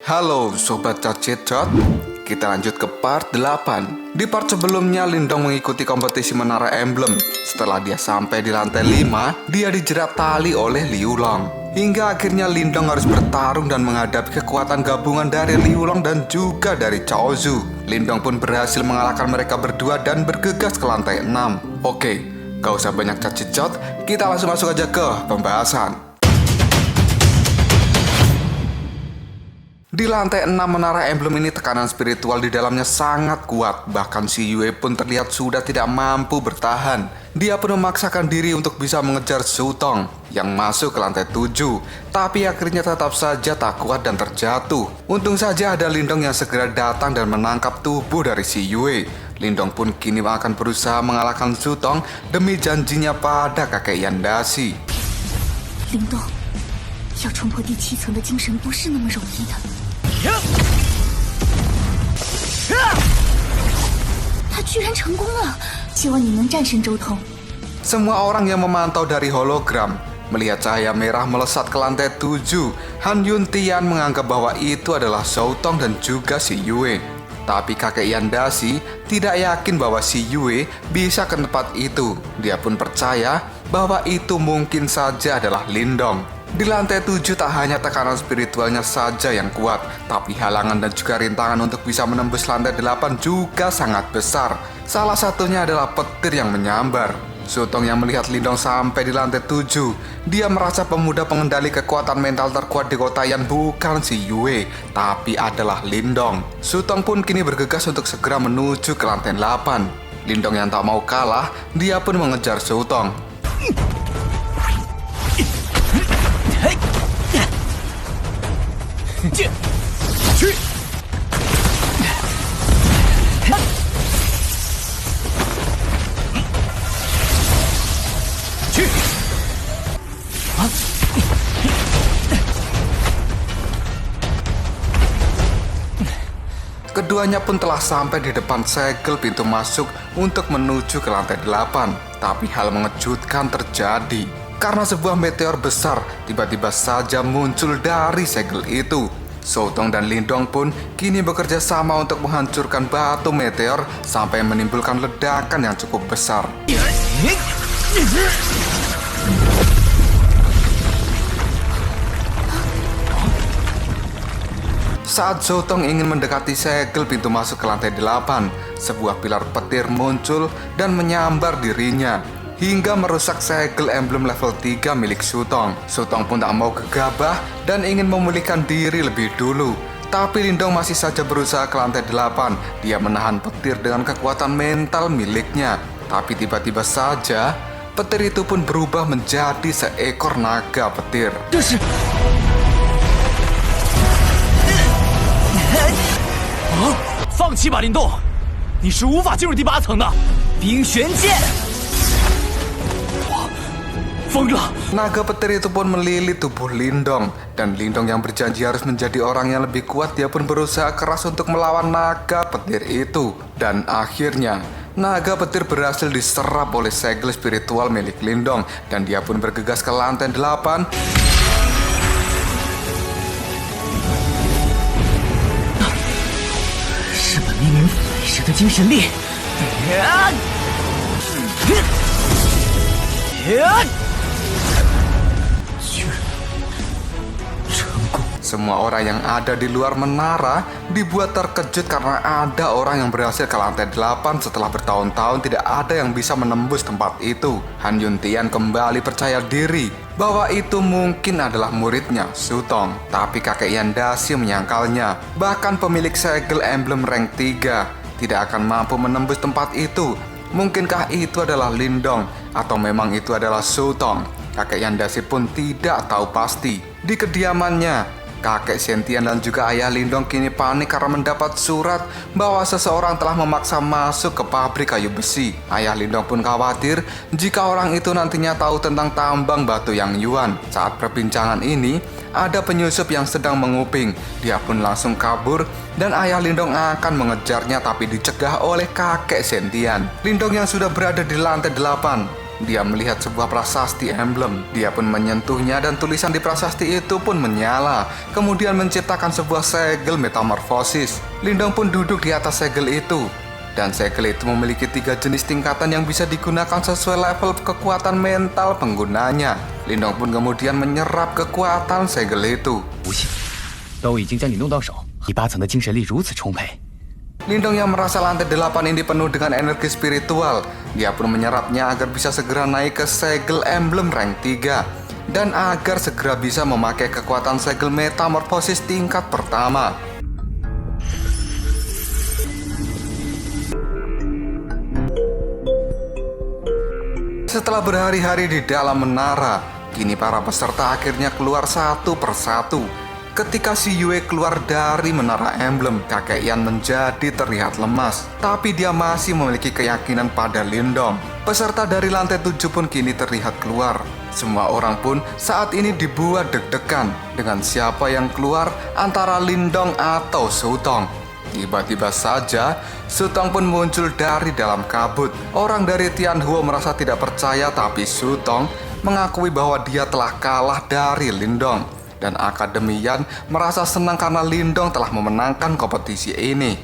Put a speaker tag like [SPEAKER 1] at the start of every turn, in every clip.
[SPEAKER 1] Halo Sobat Cacet, kita lanjut ke part 8. Di part sebelumnya Lindong mengikuti kompetisi menara emblem. Setelah dia sampai di lantai 5, dia dijerat tali oleh Liu Long. Hingga akhirnya Lindong harus bertarung dan menghadapi kekuatan gabungan dari Liu Long dan juga dari Cao Zu. Lindong pun berhasil mengalahkan mereka berdua dan bergegas ke lantai 6. Oke, gak usah banyak cacet, kita langsung masuk aja ke pembahasan. Di lantai 6 menara emblem ini tekanan spiritual di dalamnya sangat kuat. Bahkan si Yue pun terlihat sudah tidak mampu bertahan. Dia pun memaksakan diri untuk bisa mengejar Su Tong yang masuk ke lantai 7. Tapi akhirnya tetap saja tak kuat dan terjatuh. Untung saja ada Lindong yang segera datang dan menangkap tubuh dari si Yue. Lindong pun kini akan berusaha mengalahkan Su Tong demi janjinya pada kakek Yandasi.
[SPEAKER 2] Lindong, 要冲破第7层的精神不是那么容易的。他居然成功了，希望你能战胜周通。
[SPEAKER 1] Semua orang yang memantau dari hologram melihat cahaya merah melesat ke lantai 7. Han Yuntian menganggap bahwa itu adalah Su Tong dan juga si Yue. Tapi kakek Yandasi tidak yakin bahwa si Yue bisa ke tempat itu. Dia pun percaya bahwa itu mungkin saja adalah Lindong. Di lantai 7 tak hanya tekanan spiritualnya saja yang kuat, tapi halangan dan juga rintangan untuk bisa menembus lantai 8 juga sangat besar. Salah satunya adalah petir yang menyambar. Su Tong yang melihat Lindong sampai di lantai 7, dia merasa pemuda pengendali kekuatan mental terkuat di kota Yan bukan si Yue, tapi adalah Lindong. Su Tong pun kini bergegas untuk segera menuju ke lantai 8. Lindong yang tak mau kalah, dia pun mengejar Su Tong. Keduanya pun telah sampai di depan segel pintu masuk untuk menuju ke lantai 8. Tapi hal mengejutkan terjadi. Karena sebuah meteor besar tiba-tiba saja muncul dari segel itu. Su Tong dan Lindong pun kini bekerja sama untuk menghancurkan batu meteor sampai menimbulkan ledakan yang cukup besar. Saat Su Tong ingin mendekati segel pintu masuk ke lantai 8, sebuah pilar petir muncul dan menyambar dirinya hingga merusak segel emblem level 3 milik Su Tong. Su Tong pun tak mau gegabah dan ingin memulihkan diri lebih dulu. Tapi Lindong masih saja berusaha ke lantai 8. Dia menahan petir dengan kekuatan mental miliknya. Tapi tiba-tiba saja, petir itu pun berubah menjadi seekor naga petir.
[SPEAKER 3] 放弃吧，林动，你是无法进入第8层的。冰玄剑，疯了！
[SPEAKER 1] Naga petir itu pun melilit tubuh Lindong, dan Lindong yang berjanji harus menjadi orang yang lebih kuat, dia pun berusaha keras untuk melawan naga petir itu. Dan akhirnya, naga petir berhasil diserap oleh segel spiritual milik Lindong, dan dia pun bergegas ke lantai 8.
[SPEAKER 3] 是本命名反射的精神力。居然成功！
[SPEAKER 1] Semua orang yang ada di luar menara dibuat terkejut karena ada orang yang berhasil ke lantai 8 setelah bertahun-tahun tidak ada yang bisa menembus tempat itu. Han Yuntian kembali percaya diri bahwa itu mungkin adalah muridnya, Su Tong. Tapi kakek Yandasi menyangkalnya. Bahkan pemilik segel emblem rank 3 tidak akan mampu menembus tempat itu. Mungkinkah itu adalah Lindong atau memang itu adalah Su Tong? Kakek Yandasi pun tidak tahu pasti. Di kediamannya, kakek Sentian dan juga ayah Lindong kini panik karena mendapat surat bahwa seseorang telah memaksa masuk ke pabrik kayu besi. Ayah Lindong pun khawatir jika orang itu nantinya tahu tentang tambang batu Yang Yuan. Saat perbincangan ini, ada penyusup yang sedang menguping. Dia pun langsung kabur dan ayah Lindong akan mengejarnya tapi dicegah oleh kakek Sentian. Lindong yang sudah berada di lantai 8 Dia melihat sebuah prasasti emblem. Dia pun menyentuhnya dan tulisan di prasasti itu pun menyala. Kemudian menciptakan sebuah segel metamorfosis. Lindong pun duduk di atas segel itu. Dan segel itu memiliki 3 jenis tingkatan yang bisa digunakan sesuai level kekuatan mental penggunanya. Lindong pun kemudian menyerap kekuatan segel itu.
[SPEAKER 3] 不信，都已经将你弄到手，第8层的精神力如此充沛。
[SPEAKER 1] Lindong yang merasa lantai 8 ini penuh dengan energi spiritual. Dia pun menyerapnya agar bisa segera naik ke segel emblem rank 3. Dan agar segera bisa memakai kekuatan segel metamorfosis tingkat pertama. Setelah berhari-hari di dalam menara, kini para peserta akhirnya keluar satu persatu. Ketika si Yue keluar dari menara emblem, kakek Yan menjadi terlihat lemas. Tapi dia masih memiliki keyakinan pada Lindong. Peserta dari lantai 7 pun kini terlihat keluar. Semua orang pun saat ini dibuat deg-degan dengan siapa yang keluar antara Lindong atau Sutong. Tiba-tiba saja, Sutong pun muncul dari dalam kabut. Orang dari Tianhuo merasa tidak percaya, tapi Sutong mengakui bahwa dia telah kalah dari Lindong. Dan Akademi Yan merasa senang karena Lindong telah memenangkan kompetisi ini.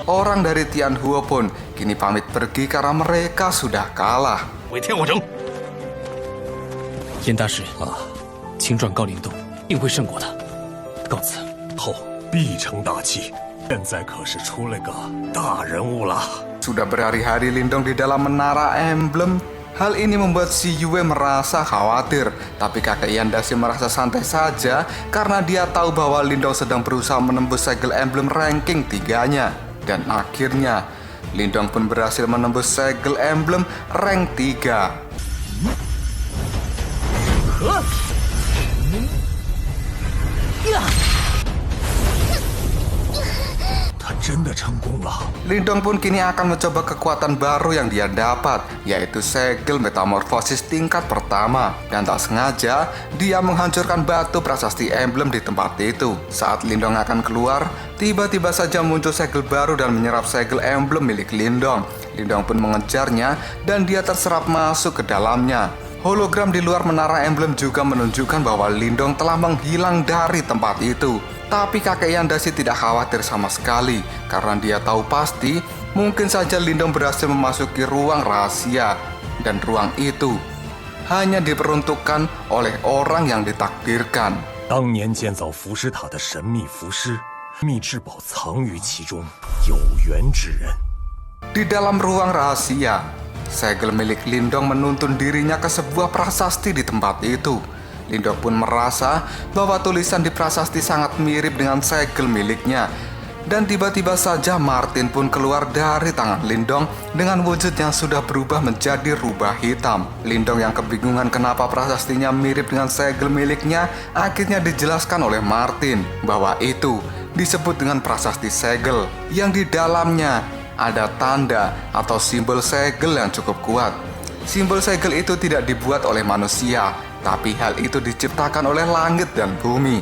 [SPEAKER 1] Orang dari Tianhuo pun kini pamit pergi karena mereka sudah kalah.
[SPEAKER 3] 回天火城，燕大师啊，请转告林动，定会胜过他。告辞。
[SPEAKER 4] 后必成大器，现在可是出了个大人物了。
[SPEAKER 1] Sudah berhari-hari Lindong di dalam menara emblem. Hal ini membuat si Yue merasa khawatir, tapi kakek Yandashi merasa santai saja karena dia tahu bahwa Lindong sedang berusaha menembus segel emblem ranking 3-nya. Dan akhirnya, Lindong pun berhasil menembus segel emblem rank 3.
[SPEAKER 4] 他真的成功了。
[SPEAKER 1] Lindong pun kini akan mencoba kekuatan baru yang dia dapat, yaitu segel metamorfosis tingkat pertama. Dan tak sengaja, dia menghancurkan batu prasasti emblem di tempat itu. Saat Lindong akan keluar, tiba-tiba saja muncul segel baru dan menyerap segel emblem milik Lindong. Lindong pun mengejarnya dan dia terserap masuk ke dalamnya. Hologram di luar menara emblem juga menunjukkan bahwa Lindong telah menghilang dari tempat itu. Tapi kakek Yandashi tidak khawatir sama sekali karena dia tahu pasti mungkin saja Lindong berhasil memasuki ruang rahasia. Dan ruang itu hanya diperuntukkan oleh orang yang ditakdirkan.
[SPEAKER 4] 当年建造浮尸塔的神秘浮尸，秘至宝藏于其中，有缘之人。
[SPEAKER 1] Di dalam ruang rahasia, segel milik Lindong menuntun dirinya ke sebuah prasasti di tempat itu. Lindong pun merasa bahwa tulisan di prasasti sangat mirip dengan segel miliknya. Dan tiba-tiba saja Martin pun keluar dari tangan Lindong dengan wujud yang sudah berubah menjadi rubah hitam. Lindong yang kebingungan kenapa prasastinya mirip dengan segel miliknya, akhirnya dijelaskan oleh Martin bahwa itu disebut dengan prasasti segel, yang di dalamnya ada tanda atau simbol segel yang cukup kuat. Simbol segel itu tidak dibuat oleh manusia, tapi hal itu diciptakan oleh langit dan bumi.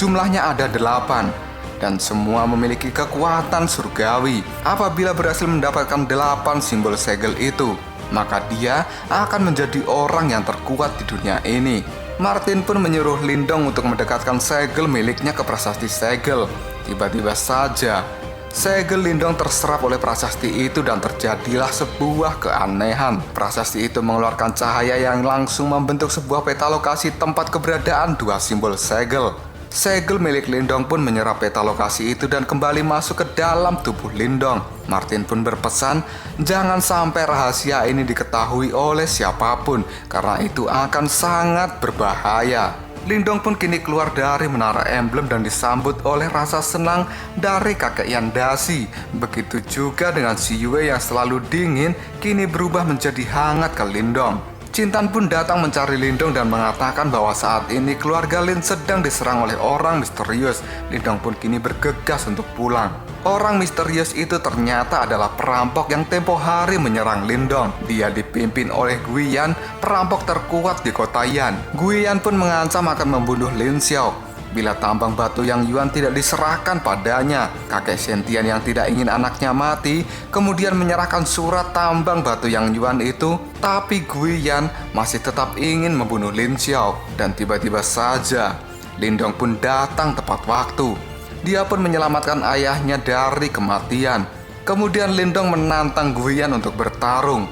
[SPEAKER 1] Jumlahnya ada 8, dan semua memiliki kekuatan surgawi. Apabila berhasil mendapatkan 8 simbol segel itu, maka dia akan menjadi orang yang terkuat di dunia ini. Martin pun menyuruh Lindong untuk mendekatkan segel miliknya ke prasasti segel. Tiba-tiba saja, segel Lindong terserap oleh prasasti itu dan terjadilah sebuah keanehan. Prasasti itu mengeluarkan cahaya yang langsung membentuk sebuah peta lokasi tempat keberadaan 2 simbol segel. Segel milik Lindong pun menyerap peta lokasi itu dan kembali masuk ke dalam tubuh Lindong. Martin pun berpesan, jangan sampai rahasia ini diketahui oleh siapapun, karena itu akan sangat berbahaya. Lindong pun kini keluar dari menara emblem dan disambut oleh rasa senang dari kakek Yandashi. Begitu juga dengan si Yue yang selalu dingin, kini berubah menjadi hangat ke Lindong. Cintan pun datang mencari Lindong dan mengatakan bahwa saat ini keluarga Lin sedang diserang oleh orang misterius. Lindong pun kini bergegas untuk pulang. Orang misterius itu ternyata adalah perampok yang tempo hari menyerang Lindong. Dia dipimpin oleh Guiyan, perampok terkuat di kota Yan. Guiyan pun mengancam akan membunuh Lin Xiao. bila tambang batu yang Yuan tidak diserahkan padanya. Kakek Sentian yang tidak ingin anaknya mati kemudian menyerahkan surat tambang batu yang Yuan itu, tapi Guiyan masih tetap ingin membunuh Lin Xiao. Dan tiba-tiba saja Lindong pun datang tepat waktu. Dia pun menyelamatkan ayahnya dari kematian. Kemudian Lindong menantang Guiyan untuk bertarung.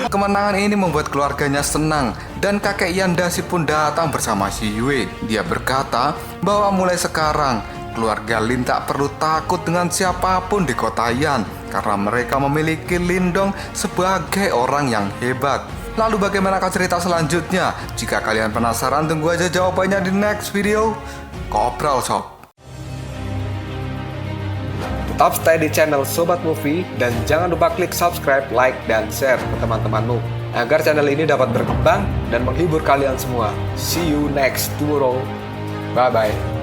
[SPEAKER 1] Kemenangan ini membuat keluarganya senang dan kakek Yandashi pun datang bersama Shi Yue. Dia berkata bahwa mulai sekarang keluarga Lin tak perlu takut dengan siapapun di kota Yan karena mereka memiliki Lindong sebagai orang yang hebat. Lalu bagaimanakah cerita selanjutnya? Jika kalian penasaran, tunggu aja jawabannya di next video. Kopral Sob.
[SPEAKER 5] Tetap stay di channel Sobat Movie dan jangan lupa klik subscribe, like, dan share ke teman-temanmu agar channel ini dapat berkembang dan menghibur kalian semua. See you next tomorrow. Bye-bye.